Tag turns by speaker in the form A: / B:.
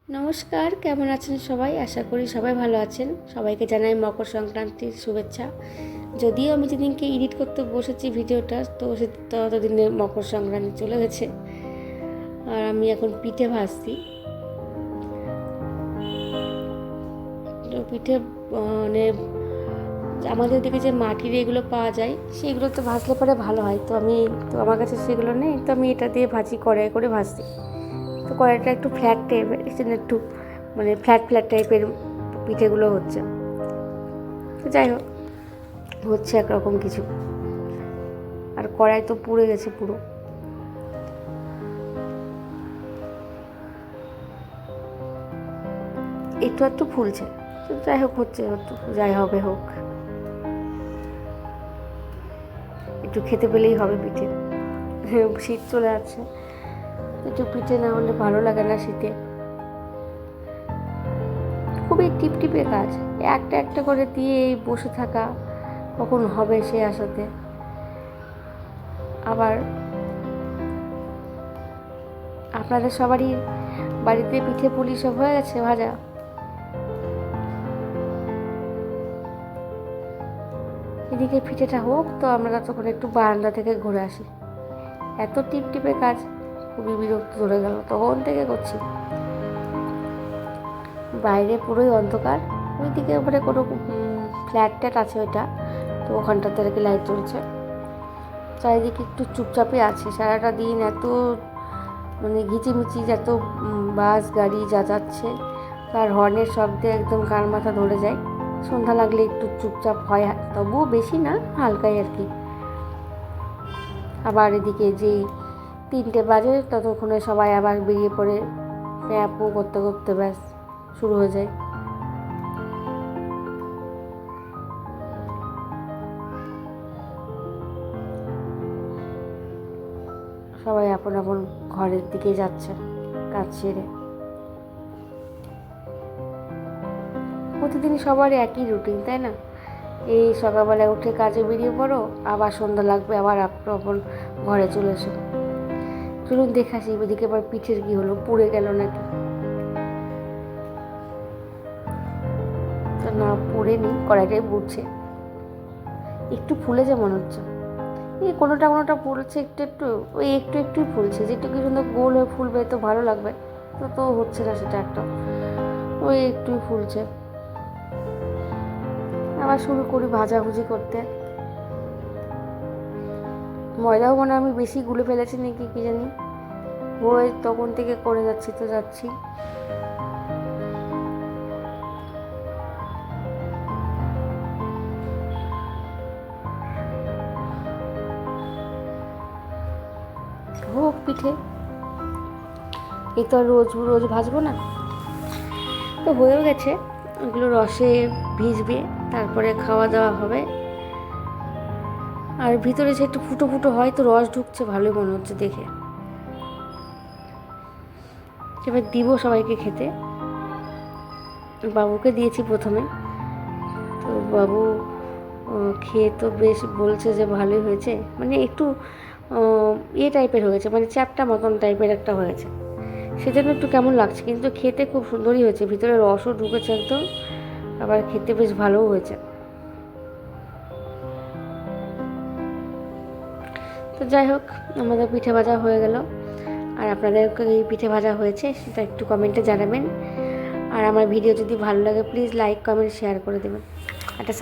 A: নমস্কার, কেমন আছেন সবাই? আশা করি সবাই ভালো আছেন। সবাইকে জানাই মকর সংক্রান্তির শুভেচ্ছা। যদিও আমি যেদিনকে এডিট করতে বসেছি ভিডিওটা, তো সে ততদিনে মকর সংক্রান্তি চলে গেছে। আর আমি এখন পিঠে ভাজছি। তো পিঠে মানে আমাদের দিকে যে মাটির এগুলো পাওয়া যায়, সেগুলো তো ভাজলে পরে ভালো হয়। তো আমার কাছে সেগুলো নেই, তো আমি এটা দিয়ে ভাজি, কড়াই করে ভাজছি। তো কড়াইটা একটু ফ্ল্যাট টাইপের, একটু মানে ফ্ল্যাট টাইপের পিঠেগুলো হচ্ছে। তো যাই হোক, হচ্ছে একরকম কিছু। আর কড়াই তো পুড়ে গেছে পুরো। একটু ফুলছে। তো যাই হোক, হচ্ছে, যাই হবে হোক, একটু খেতে পেলেই হবে পিঠে। শীত চলে যাচ্ছে, একটু পিঠে না হলে ভালো লাগে না শীতে। খুবই টিপটিপে কাজ, একটা একটা করে দিয়ে বসে থাকা, কখন হবে সে আশাতে। আবার আপনাদের সবারই বাড়িতে পিঠে পুলি সব হয়ে গেছে ভাজা? এদিকে পিঠেটা হোক, তো আমরা তখন একটু বারান্দা থেকে ঘুরে আসি। এত টিপটিপে কাজ, খুবই বিরক্ত ধরে গেল, তখন থেকে করছি। বাইরে পুরোই অন্ধকার। ওইদিকে ওপরে কোনো ফ্ল্যাট আছে ওইটা, তো ওখানটাতে আর কি লাইট জ্বলছে। চারিদিকে একটু চুপচাপই আছে। সারাটা দিন এত মানে ঘিচিমিচি, এত বাস গাড়ি যাচ্ছে, তার হর্নের শব্দে একদম কান মাথা ধরে যায়। সন্ধ্যা লাগলে একটু চুপচাপ হয়, তবুও বেশি না, হালকাই আর কি। আবার এদিকে যেই 3টে বাজে, ততক্ষণে সবাই আবার বেরিয়ে পড়ে, প্যাপও করতে করতে ব্যাস শুরু হয়ে যায়। সবাই আপন আপন ঘরের দিকে যাচ্ছে কাজ সেরে। প্রতিদিন সবার একই রুটিন, তাই না? এই সকালবেলায় উঠে কাজে বেরিয়ে পড়ো, আবার সন্ধ্যা লাগবে, আবার আপন আপন ঘরে চলে এসো। চলুন দেখে আসি ওদিকে আবার পিঠের কি হলো, পুড়ে গেল নাকি। তো না, পুড়েনি, কড়াইটাই পুড়ছে। একটু ফুলেছে মনে হচ্ছে। এই কোনোটা ফুলছে একটু, ওই একটুই ফুলছে। যেটুকু সুন্দর গোল হয়ে ফুলবে তো ভালো লাগবে, তো হচ্ছে না সেটা একটা, ওই একটুই ফুলছে। আবার শুরু করি ভাজাভুজি করতে। ময়দাও মনে আমি বেশি গুলে ফেলেছি নাকি কি জানি, ওই তখন থেকে করে যাচ্ছি। হোক পিঠে, এই তো আর রোজ রোজ ভাজবো না। তো হয়েও গেছে, ওগুলো রসে ভিজবে, তারপরে খাওয়া দাওয়া হবে। আর ভিতরে যে একটু ফুটো ফুটো হয়, তো রস ঢুকছে, ভালোই মনে হচ্ছে দেখে। এবার দিব সবাইকে খেতে। বাবুকে দিয়েছি প্রথমে, তো বাবু খেয়ে তো বেশ বলছে যে ভালোই হয়েছে। মানে একটু টাইপের হয়েছে, মানে চ্যাপটা মতন টাইপের একটা হয়েছে, সেজন্য একটু কেমন লাগছে, কিন্তু খেতে খুব সুন্দরই হয়েছে। ভিতরে রসও ঢুকেছে একদম, আবার খেতে বেশ ভালোও হয়েছে। তো যাই হোক, আমাদের পিঠে ভাজা হয়ে গেল। আর আপনাদের এই পিঠে ভাজা হয়েছে সেটা একটু কমেন্টে জানাবেন। আর আমার ভিডিও যদি ভালো লাগে, প্লিজ লাইক কমেন্ট শেয়ার করে দেবেন। একটা